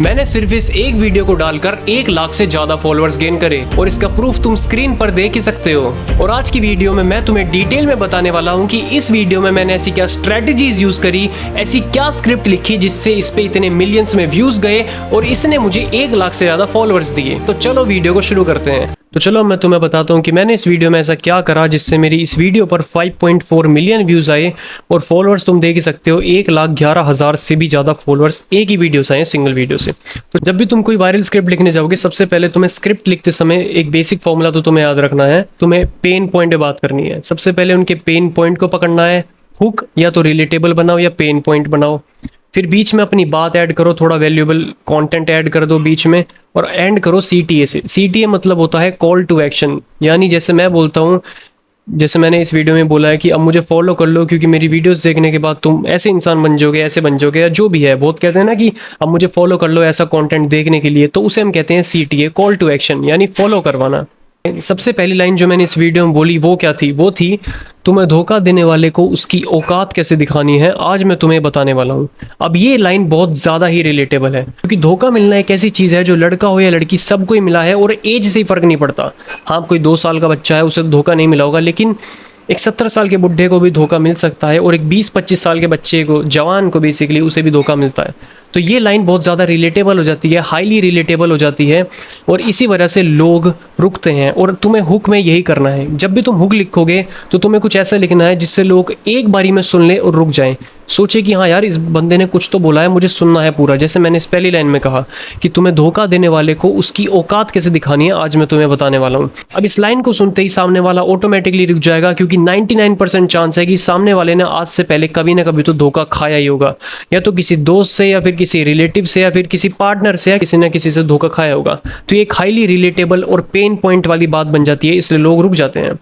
मैंने सिर्फ इस एक वीडियो को डालकर 1 लाख से ज्यादा फॉलोअर्स गेन करे और इसका प्रूफ तुम स्क्रीन पर देख ही सकते हो। और आज की वीडियो में मैं तुम्हें डिटेल में बताने वाला हूँ कि इस वीडियो में मैंने ऐसी क्या स्ट्रेटजीज यूज करी, ऐसी क्या स्क्रिप्ट लिखी जिससे इस पे इतने मिलियंस में व्यूज गए और इसने मुझे 1 लाख से ज्यादा फॉलोअर्स दिए। तो चलो वीडियो को शुरू करते हैं। तो चलो मैं तुम्हें बताता हूँ कि मैंने इस वीडियो में ऐसा क्या करा जिससे मेरी इस वीडियो पर 5.4 मिलियन व्यूज आए और फॉलोअर्स तुम देख ही सकते हो 1,11,000 से भी ज़्यादा फॉलोअर्स एक ही वीडियो से आए, सिंगल वीडियो से। तो जब भी तुम कोई वायरल स्क्रिप्ट लिखने जाओगे सबसे पहले तुम्हें स्क्रिप्ट लिखते समय एक बेसिक फॉर्मूला तो तुम्हें याद रखना है। तुम्हें पेन पॉइंट पे बात करनी है। सबसे पहले उनके पेन पॉइंट को पकड़ना है। हुक या तो रिलेटेबल बनाओ या पेन पॉइंट बनाओ। फिर बीच में अपनी बात ऐड करो, थोड़ा वैल्यूएबल कंटेंट ऐड कर दो बीच में और एंड करो CTA से। CTA मतलब होता है कॉल टू एक्शन, यानी जैसे मैं बोलता हूँ, जैसे मैंने इस वीडियो में बोला है कि अब मुझे फॉलो कर लो क्योंकि मेरी वीडियोस देखने के बाद तुम ऐसे इंसान बन जाओगे, ऐसे बन जाओगे या जो भी है। बहुत कहते हैं ना कि अब मुझे फॉलो कर लो ऐसा कंटेंट देखने के लिए, तो उसे हम कहते हैं CTA, कॉल टू एक्शन, यानी फॉलो करवाना। सबसे पहली लाइन जो मैंने इस वीडियो में बोली वो क्या थी? वो थी तुम्हें धोखा देने वाले को उसकी औकात कैसे दिखानी है, आज मैं तुम्हें बताने वाला हूँ। अब ये लाइन बहुत ज़्यादा ही रिलेटेबल है क्योंकि धोखा मिलना एक ऐसी चीज़ है जो लड़का हो या लड़की सबको ही मिला है और एज से ही फ़र्क नहीं पड़ता। हाँ, कोई 2 साल का बच्चा है उसे धोखा नहीं मिला होगा, लेकिन एक 70 साल के बुढ़े को भी धोखा मिल सकता है और एक 20-25 साल के बच्चे को, जवान को बेसिकली, उसे भी धोखा मिलता है। तो ये लाइन बहुत ज़्यादा रिलेटेबल हो जाती है, हाईली रिलेटेबल हो जाती है और इसी वजह से लोग रुकते हैं। और तुम्हें हुक में यही करना है। जब भी तुम हुक लिखोगे तो तुम्हें कुछ ऐसा लिखना है जिससे लोग एक बारी में सुन ले और रुक जाएं, सोचे कि हाँ यार, इस बंदे ने कुछ तो बोला है, मुझे सुनना है पूरा। जैसे मैंने इस पहली लाइन में कहा कि तुम्हें धोखा देने वाले को उसकी औकात कैसे दिखानी है, आज मैं तुम्हें बताने वाला हूँ। अब इस लाइन को सुनते ही सामने वाला ऑटोमेटिकली रुक जाएगा क्योंकि 99% चांस है कि सामने वाले ने आज से पहले कभी ना कभी तो धोखा खाया ही होगा, या तो किसी दोस्त से या फिर किसी रिलेटिव से या फिर किसी पार्टनर से, या किसी ना किसी से धोखा खाया होगा। तो ये एक हाईली रिलेटेबल और पेन पॉइंट वाली बात बन जाती है, इसलिए लोग रुक जाते हैं।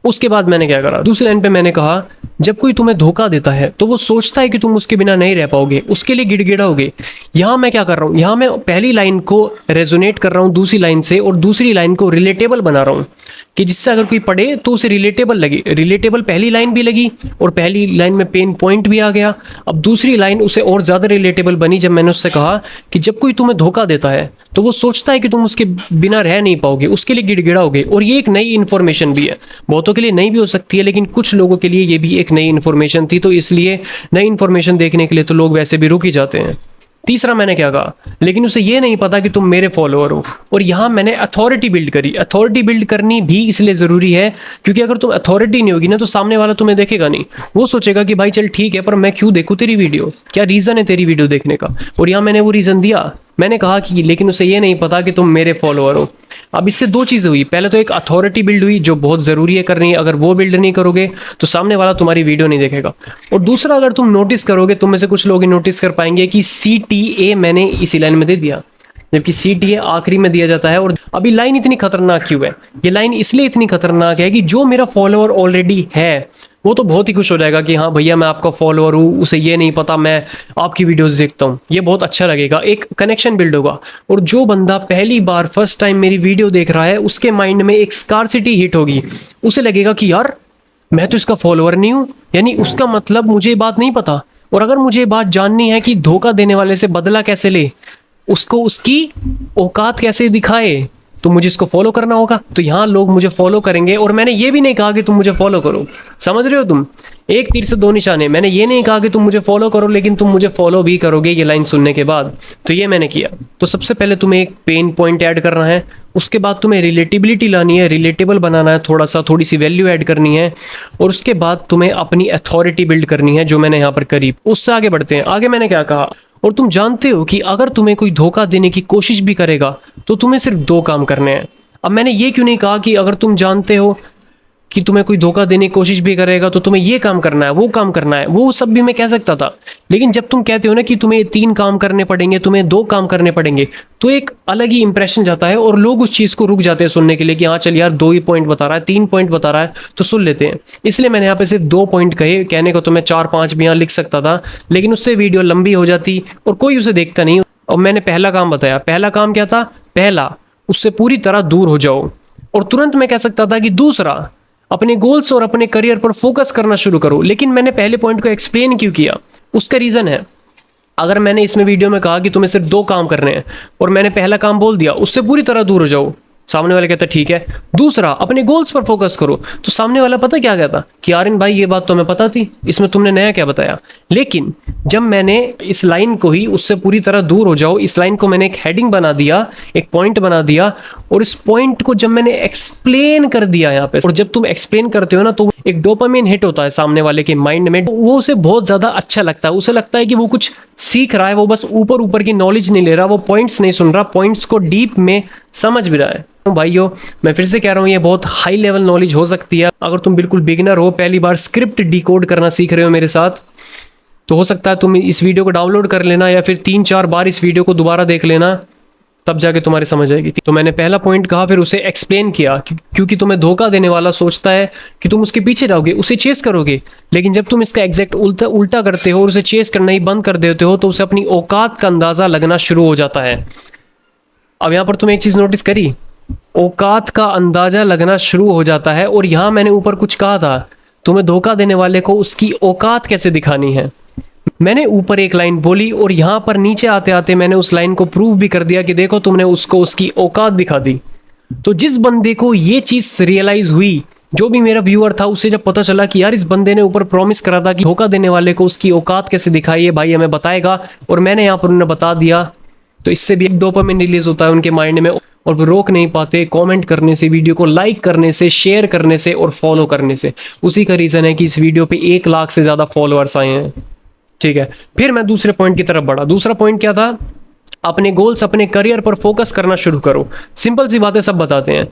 उसके बाद मैंने क्या करा, दूसरी लाइन पे मैंने कहा जब कोई तुम्हें धोखा देता है तो वो सोचता है कि तुम उसके बिना नहीं रह पाओगे, उसके लिए गिड़गिड़ाओगे। यहाँ मैं क्या कर रहा हूँ, यहाँ मैं पहली लाइन को रेजोनेट कर रहा हूँ दूसरी लाइन से और दूसरी लाइन को रिलेटेबल बना रहा हूँ कि जिससे अगर कोई पढ़े तो उसे रिलेटेबल लगे। रिलेटेबल पहली लाइन भी लगी और पहली लाइन में पेन पॉइंट भी आ गया। अब दूसरी लाइन उसे और ज़्यादा रिलेटेबल बनी जब मैंने उससे कहा कि जब कोई तुम्हें धोखा देता है तो वो सोचता है कि तुम उसके बिना रह नहीं पाओगे, उसके लिए गिड़गिड़ाओगे। और ये एक नई इन्फॉर्मेशन भी है, बहुतों के लिए नई भी हो सकती है, लेकिन कुछ लोगों के लिए ये भी एक नई इन्फॉर्मेशन थी, तो इसलिए नई इन्फॉर्मेशन देखने के लिए तो लोग वैसे भी रुक ही जाते हैं। तीसरा मैंने क्या कहा, लेकिन उसे ये नहीं पता कि तुम मेरे फॉलोअर हो। और यहाँ मैंने अथॉरिटी बिल्ड करी। अथॉरिटी बिल्ड करनी भी इसलिए ज़रूरी है क्योंकि अगर तुम अथॉरिटी नहीं होगी ना तो सामने वाला तुम्हें देखेगा नहीं। वो सोचेगा कि भाई चल ठीक है, पर मैं क्यों देखूँ तेरी वीडियो, क्या रीज़न है तेरी वीडियो देखने का। और यहाँ मैंने वो रीज़न दिया, मैंने कहा कि लेकिन उसे ये नहीं पता कि तुम मेरे फॉलोअर हो। अब इससे 2 चीज़ें हुई। पहले तो एक अथॉरिटी बिल्ड हुई जो बहुत ज़रूरी है करनी। अगर वो बिल्ड नहीं करोगे तो सामने वाला तुम्हारी वीडियो नहीं देखेगा। और दूसरा, अगर तुम नोटिस करोगे, तुम में से कुछ लोग नोटिस कर पाएंगे कि CTA मैंने इसी लाइन में दे दिया, जबकि CTA आखिरी में दिया जाता है। और अभी लाइन इतनी खतरनाक क्यों है? ये लाइन इसलिए इतनी खतरनाक है कि जो मेरा फॉलोअर ऑलरेडी है वो तो बहुत ही खुश हो जाएगा कि हाँ भैया मैं आपका फॉलोअर हूँ, उसे ये नहीं पता मैं आपकी वीडियोस देखता हूँ। ये बहुत अच्छा लगेगा, एक कनेक्शन बिल्ड होगा। और जो बंदा पहली बार फर्स्ट टाइम मेरी वीडियो देख रहा है उसके माइंड में एक स्कार्सिटी हिट होगी। उसे लगेगा कि यार मैं तो इसका फॉलोअर नहीं हूँ, यानी उसका मतलब मुझे ये बात नहीं पता। और अगर मुझे ये बात जाननी है कि धोखा देने वाले से बदला कैसे ले, उसको उसकी औकात कैसे दिखाए, तो मुझे इसको फॉलो करना होगा। तो यहाँ लोग मुझे फॉलो करेंगे। और मैंने ये भी नहीं कहा कि तुम मुझे फॉलो करो, समझ रहे हो तुम? एक तीर से 2 निशाने। मैंने ये नहीं कहा कि तुम मुझे फॉलो करो, लेकिन तुम मुझे फॉलो भी करोगे ये लाइन सुनने के बाद। तो ये मैंने किया। तो सबसे पहले तुम्हें एक पेन पॉइंट ऐड करना है, उसके बाद तुम्हें रिलेटिबिलिटी लानी है, रिलेटेबल बनाना है, थोड़ी सी वैल्यू ऐड करनी है, और उसके बाद तुम्हें अपनी अथॉरिटी बिल्ड करनी है जो मैंने यहाँ पर करी। उससे आगे बढ़ते हैं। आगे मैंने क्या कहा, और तुम जानते हो कि अगर तुम्हें कोई धोखा देने की कोशिश भी करेगा तो तुम्हें सिर्फ 2 काम करने हैं। अब मैंने ये क्यों नहीं कहा कि अगर तुम जानते हो कि तुम्हें कोई धोखा देने की कोशिश भी करेगा तो तुम्हें ये काम करना है, वो काम करना है, वो सब भी मैं कह सकता था। लेकिन जब तुम कहते हो ना कि तुम्हें 3 काम करने पड़ेंगे, तुम्हें 2 काम करने पड़ेंगे, तो एक अलग ही इंप्रेशन जाता है और लोग उस चीज़ को रुक जाते हैं सुनने के लिए कि हाँ चल यार 2 ही पॉइंट बता रहा है, 3 पॉइंट बता रहा है, तो सुन लेते हैं। इसलिए मैंने यहाँ पे सिर्फ 2 पॉइंट कहे। कहने को तो मैं 4-5 भी यहाँ लिख सकता था, लेकिन उससे वीडियो लंबी हो जाती और कोई उसे देखता नहीं। और मैंने पहला काम बताया। पहला काम क्या था? पहला, उससे पूरी तरह दूर हो जाओ। और तुरंत मैं कह सकता था कि दूसरा, अपने गोल्स और अपने करियर पर फोकस करना शुरू करो। लेकिन मैंने पहले पॉइंट को एक्सप्लेन क्यों किया, उसका रीज़न है अगर मैंने इसमें वीडियो में कहा कि तुम्हें सिर्फ 2 काम करने हैं और मैंने पहला काम बोल दिया, उससे पूरी तरह दूर हो जाओ, सामने वाले कहता ठीक है। दूसरा, अपने गोल्स पर फोकस करो, तो सामने वाला पता क्या कहता कि आर्यन भाई ये बात तो हमें पता थी, इसमें तुमने नया क्या बताया। लेकिन जब मैंने इस लाइन को ही उससे पूरी तरह दूर हो जाओ, इस लाइन को मैंने एक हेडिंग बना दिया, एक पॉइंट बना दिया, और इस पॉइंट को जब मैंने एक्सप्लेन कर दिया यहाँ पे, और जब तुम एक्सप्लेन करते हो ना तो एक डोपामिन हिट होता है सामने वाले के माइंड में, वो उसे बहुत ज्यादा अच्छा लगता है, उसे लगता है कि वो कुछ सीख रहा है, वो बस ऊपर ऊपर की नॉलेज नहीं ले रहा, वो पॉइंट्स नहीं सुन रहा, पॉइंट्स को डीप में समझ भी रहा है। भाइयों मैं फिर से कह रहा हूँ, ये बहुत हाई लेवल नॉलेज हो सकती है। अगर तुम बिल्कुल बिगिनर हो, पहली बार स्क्रिप्ट डिकोड करना सीख रहे हो मेरे साथ, तो हो सकता है तुम इस वीडियो को डाउनलोड कर लेना या फिर 3-4 बार इस वीडियो को दोबारा देख लेना, तब जाके तुम्हारी समझ आएगी। तो मैंने पहला पॉइंट कहा, फिर उसे एक्सप्लेन किया, क्योंकि तुम्हें धोखा देने वाला सोचता है कि तुम उसके पीछे जाओगे, उसे चेस करोगे, लेकिन जब तुम इसका एग्जैक्ट उल्टा करते हो और उसे चेस करना ही बंद कर देते हो, तो उसे अपनी औकात का अंदाजा लगना शुरू हो जाता है। अब यहाँ पर तुम एक चीज नोटिस करी, औकात का अंदाजा लगना शुरू हो जाता है। और यहां मैंने ऊपर कुछ कहा था, तुम्हें धोखा देने वाले को उसकी औकात कैसे दिखानी है। मैंने ऊपर एक लाइन बोली और यहां पर नीचे आते आते मैंने उस लाइन को प्रूव भी कर दिया कि देखो तुमने उसको उसकी औकात दिखा दी। तो जिस बंदे को ये चीज रियलाइज हुई, जो भी मेरा व्यूअर था, उसे जब पता चला कि यार इस बंदे ने ऊपर प्रॉमिस करा था कि धोखा देने वाले को उसकी औकात कैसे दिखाई है, भाई हमें बताएगा, और मैंने यहाँ पर उन्हें बता दिया, तो इससे भी एक डोपामिन रिलीज होता है उनके माइंड में, और वो रोक नहीं पाते कमेंट करने से, वीडियो को लाइक करने से, शेयर करने से और फॉलो करने से। उसी का रीजन है कि इस वीडियो पे 1 लाख से ज्यादा फॉलोअर्स आए हैं। ठीक है, फिर मैं दूसरे पॉइंट की तरफ बढ़ा। दूसरा पॉइंट क्या था, अपने गोल्स, अपने करियर पर फोकस करना शुरू करो। सिंपल सी बातें सब बताते हैं,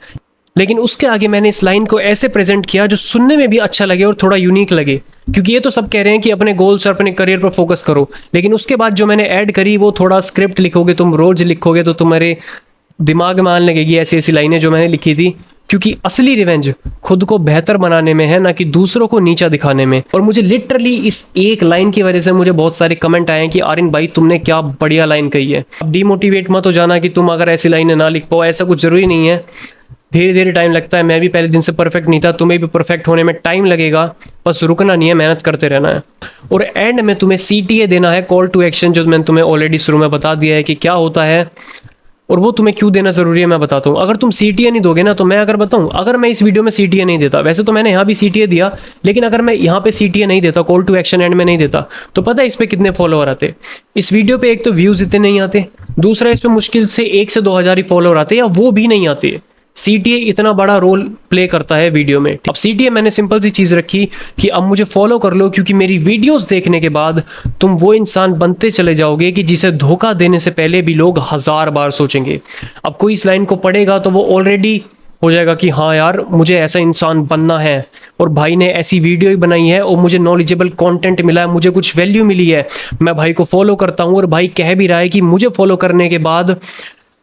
लेकिन उसके आगे मैंने इस लाइन को ऐसे प्रेजेंट किया जो सुनने में भी अच्छा लगे और थोड़ा यूनिक लगे, क्योंकि ये तो सब कह रहे हैं कि अपने गोल्स और अपने करियर पर फोकस करो, लेकिन उसके बाद जो मैंने ऐड करी वो थोड़ा स्क्रिप्ट लिखोगे, तुम रोज लिखोगे तो तुम्हारे दिमाग में आने लगेगी ऐसी ऐसी लाइनें जो मैंने लिखी थी। क्योंकि असली रिवेंज खुद को बेहतर बनाने में है, ना कि दूसरों को नीचा दिखाने में। और मुझे लिटरली इस एक लाइन की वजह से मुझे बहुत सारे कमेंट आए हैं कि आर्यन भाई तुमने क्या बढ़िया लाइन कही है। अब डिमोटिवेट मत हो जाना कि तुम अगर ऐसी लाइनें ना लिख पाओ, ऐसा कुछ जरूरी नहीं है, धीरे धीरे टाइम लगता है। मैं भी पहले दिन से परफेक्ट नहीं था, तुम्हें भी परफेक्ट होने में टाइम लगेगा, बस रुकना नहीं है, मेहनत करते रहना है। और एंड में तुम्हें CTA देना है, कॉल टू एक्शन, जो मैंने तुम्हें ऑलरेडी शुरू में बता दिया है कि क्या होता है और वो तुम्हें क्यों देना जरूरी है, मैं बताता हूँ। अगर तुम CTA नहीं दोगे ना, तो मैं अगर बताऊँ, अगर मैं इस वीडियो में CTA नहीं देता, वैसे तो मैंने यहाँ भी CTA दिया, लेकिन अगर मैं यहाँ पे CTA नहीं देता, कॉल टू एक्शन एंड में नहीं देता, तो पता है इस पे कितने फॉलोअर आते। इस वीडियो पे एक तो व्यूज इतने नहीं आते, दूसरा इस पे मुश्किल से 1 से 2 हज़ार ही फॉलोअर आते, या वो भी नहीं आते। CTA इतना बड़ा रोल प्ले करता है वीडियो में। अब CTA मैंने सिंपल सी चीज रखी कि अब मुझे फॉलो कर लो, क्योंकि मेरी वीडियोस देखने के बाद तुम वो इंसान बनते चले जाओगे कि जिसे धोखा देने से पहले भी लोग 1000 बार सोचेंगे। अब कोई इस लाइन को पढ़ेगा तो वो ऑलरेडी हो जाएगा कि हाँ यार मुझे ऐसा इंसान बनना है, और भाई ने ऐसी वीडियो ही बनाई है और मुझे नॉलेजेबल कंटेंट मिला है, मुझे कुछ वैल्यू मिली है, मैं भाई को फॉलो करता हूँ, और भाई कह भी रहा है कि मुझे फॉलो करने के बाद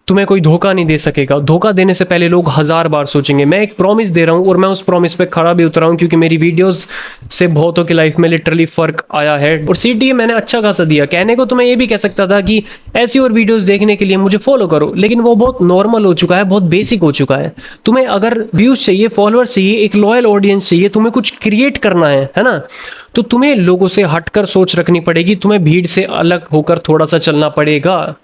तुम्हें कोई धोखा नहीं दे सकेगा। धोखा देने से पहले लोग 1000 बार सोचेंगे। मैं एक प्रॉमिस दे रहा हूँ और मैं उस प्रॉमिस पे खड़ा भी उतरा हूँ, क्योंकि मेरी वीडियोस से बहुतों की लाइफ में लिटरली फर्क आया है। और CTA मैंने अच्छा खासा दिया। कहने को तो मैं ये भी कह सकता था कि ऐसी और वीडियोस देखने के लिए मुझे फॉलो करो, लेकिन वो बहुत नॉर्मल हो चुका है, बहुत बेसिक हो चुका है। तुम्हें अगर व्यूज चाहिए, फॉलोअर्स चाहिए, एक लॉयल ऑडियंस चाहिए, तुम्हें कुछ क्रिएट करना है ना, तो तुम्हें लोगों से हटकर सोच रखनी पड़ेगी, तुम्हें भीड़ से अलग होकर थोड़ा सा चलना पड़ेगा।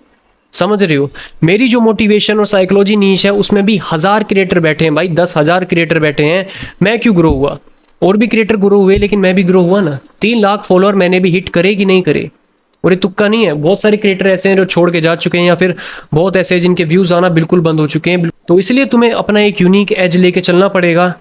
समझ रहे हो? मेरी जो मोटिवेशन और साइकोलॉजी नीश है उसमें भी 1000 क्रिएटर बैठे हैं भाई, 10,000 क्रिएटर बैठे हैं। मैं क्यों ग्रो हुआ? और भी क्रिएटर ग्रो हुए, लेकिन मैं भी ग्रो हुआ ना। 3 लाख फॉलोअर मैंने भी हिट करे कि नहीं करे, और ये तुक्का नहीं है। बहुत सारे क्रिएटर ऐसे हैं जो छोड़ के जा चुके हैं, या फिर बहुत ऐसे हैं जिनके व्यूज आना बिल्कुल बंद हो चुके हैं। तो इसलिए तुम्हें अपना एक यूनिक एज लेके चलना पड़ेगा।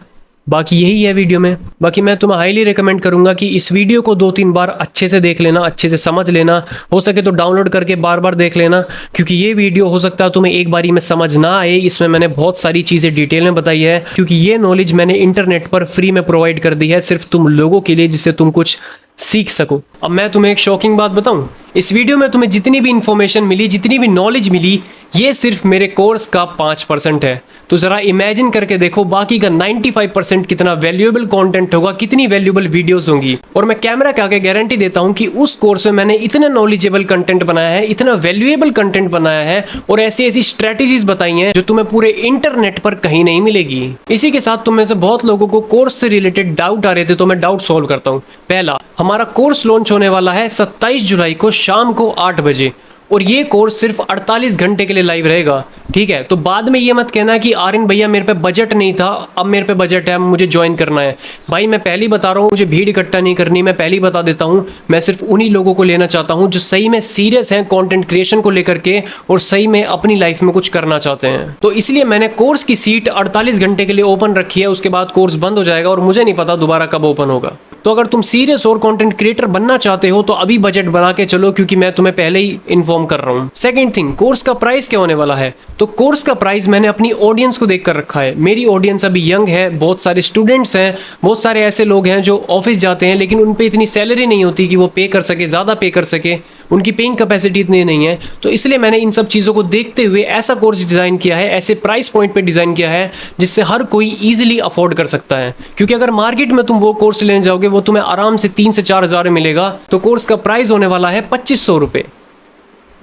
बाकी यही है वीडियो में। बाकी मैं तुम्हें हाईली रिकमेंड करूंगा कि इस वीडियो को 2-3 बार अच्छे से देख लेना, अच्छे से समझ लेना, हो सके तो डाउनलोड करके बार बार देख लेना, क्योंकि ये वीडियो हो सकता है तुम्हें एक बारी में समझ ना आए। इसमें मैंने बहुत सारी चीज़ें डिटेल में बताई है, क्योंकि ये नॉलेज मैंने इंटरनेट पर फ्री में प्रोवाइड कर दी है, सिर्फ तुम लोगों के लिए, जिससे तुम कुछ सीख सको। अब मैं तुम्हें एक शॉकिंग बात बताऊं, इस वीडियो में तुम्हें जितनी भी इंफॉर्मेशन मिली, जितनी भी नॉलेज मिली, ये सिर्फ मेरे कोर्स का 5% है। तो जरा इमेजिन करके देखो बाकी का 95% कितना वैल्यूएबल कंटेंट होगा, कितनी वैल्यूएबल वीडियोस होंगी। और मैं कैमरा के आगे गारंटी देता हूं कि उस कोर्स में मैंने इतना नॉलेजेबल कंटेंट बनाया है, इतना वैल्यूएबल कंटेंट बनाया है, और ऐसी ऐसी स्ट्रेटेजीज बताई हैं जो तुम्हें पूरे इंटरनेट पर कहीं नहीं मिलेगी। इसी के साथ तुम में से बहुत लोगों को कोर्स से रिलेटेड डाउट आ रहे थे, तो मैं डाउट सॉल्व करता हूँ। पहला, हमारा कोर्स लॉन्च होने वाला है 27 जुलाई को शाम को 8 बजे। और ये कोर्स सिर्फ 48 घंटे के लिए लाइव रहेगा, ठीक है। तो बाद में ये मत कहना कि आर्यन भैया मेरे पे बजट नहीं था, अब मेरे पे बजट है, अब मुझे ज्वाइन करना है। भाई मैं पहले ही बता रहा हूँ, मुझे भीड़ इकट्ठा नहीं करनी, मैं पहले ही बता देता हूँ। मैं सिर्फ उन्हीं लोगों को लेना चाहता हूँ जो सही में सीरियस हैं कंटेंट क्रिएशन को लेकर के और सही में अपनी लाइफ में कुछ करना चाहते हैं। तो इसलिए मैंने कोर्स की सीट 48 घंटे के लिए ओपन रखी है, उसके बाद कोर्स बंद हो जाएगा और मुझे नहीं पता दोबारा कब ओपन होगा। तो अगर तुम सीरियस और कंटेंट क्रिएटर बनना चाहते हो तो अभी बजट बना के चलो, क्योंकि मैं तुम्हें पहले ही इन्फॉर्म कर रहा हूँ। सेकंड थिंग, कोर्स का प्राइस क्या होने वाला है। तो कोर्स का प्राइस मैंने अपनी ऑडियंस को देख कर रखा है। मेरी ऑडियंस अभी यंग है, बहुत सारे स्टूडेंट्स हैं, बहुत सारे ऐसे लोग हैं जो ऑफिस जाते हैं लेकिन उन पे इतनी सैलरी नहीं होती कि वो पे कर सके, ज़्यादा पे कर सके, उनकी पेइंग कैपेसिटी इतनी नहीं है। तो इसलिए मैंने इन सब चीज़ों को देखते हुए ऐसा कोर्स डिज़ाइन किया है, ऐसे प्राइस पॉइंट पे डिज़ाइन किया है जिससे हर कोई ईजिली अफोर्ड कर सकता है। क्योंकि अगर मार्केट में तुम वो कोर्स लेने जाओगे वो तुम्हें आराम से 3 से 4 हज़ार में मिलेगा। तो कोर्स का प्राइस होने वाला है 2500 रुपये।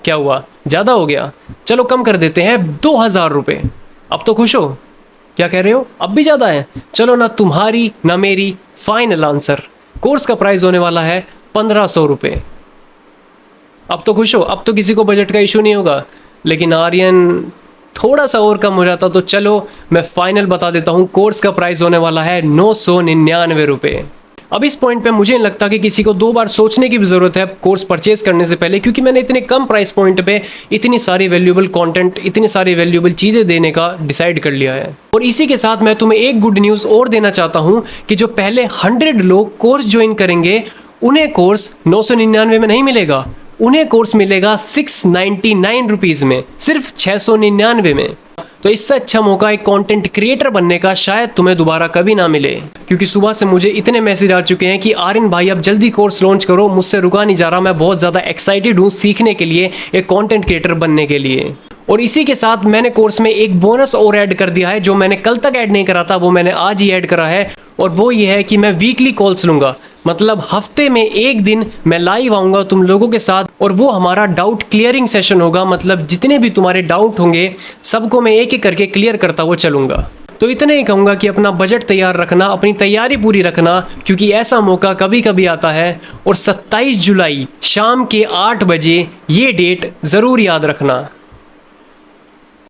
क्या हुआ, ज़्यादा हो गया? चलो कम कर देते हैं, 2000 रुपये। अब तो खुश हो? क्या कह रहे हो, अब भी ज़्यादा है? चलो ना तुम्हारी ना मेरी फाइनल आंसर, कोर्स का प्राइस होने वाला है 1500 रुपये। अब तो खुश हो? अब तो किसी को बजट का इशू नहीं होगा। लेकिन आर्यन थोड़ा सा और कम हो जाता तो चलो मैं फाइनल बता देता हूँ, कोर्स का प्राइस होने वाला है 999 रुपये। अब इस पॉइंट पे मुझे नहीं लगता कि किसी को 2 बार सोचने की भी ज़रूरत है कोर्स परचेज करने से पहले, क्योंकि मैंने इतने कम प्राइस पॉइंट पे इतनी सारी वैल्यूएबल कंटेंट, इतनी सारी वैल्यूएबल चीज़ें देने का डिसाइड कर लिया है। और इसी के साथ मैं तुम्हें एक गुड न्यूज़ और देना चाहता हूँ कि जो पहले 100 लोग कोर्स ज्वाइन करेंगे उन्हें कोर्स 999 में नहीं मिलेगा, उन्हें कोर्स मिलेगा 699 रुपीज़ में, सिर्फ 699 में। तो इससे अच्छा मौका एक कंटेंट क्रिएटर बनने का शायद तुम्हें दोबारा कभी ना मिले। क्योंकि सुबह से मुझे इतने मैसेज आ चुके हैं कि आर्यन भाई अब जल्दी कोर्स लॉन्च करो, मुझसे रुका नहीं जा रहा, मैं बहुत ज़्यादा एक्साइटेड हूँ सीखने के लिए, एक कंटेंट क्रिएटर बनने के लिए। और इसी के साथ मैंने कोर्स में एक बोनस और ऐड कर दिया है, जो मैंने कल तक ऐड नहीं करा था, वो मैंने आज ही ऐड करा है। और वो ये है कि मैं वीकली कॉल्स लूँगा, मतलब हफ्ते में 1 दिन मैं लाइव आऊँगा तुम लोगों के साथ, और वो हमारा डाउट क्लियरिंग सेशन होगा। मतलब जितने भी तुम्हारे डाउट होंगे सबको मैं एक एक करके क्लियर करता हुआ चलूँगा। तो इतने ही कहूँगा कि अपना बजट तैयार रखना, अपनी तैयारी पूरी रखना, क्योंकि ऐसा मौका कभी कभी आता है। और 27 जुलाई शाम के 8 बजे ये डेट ज़रूर याद रखना।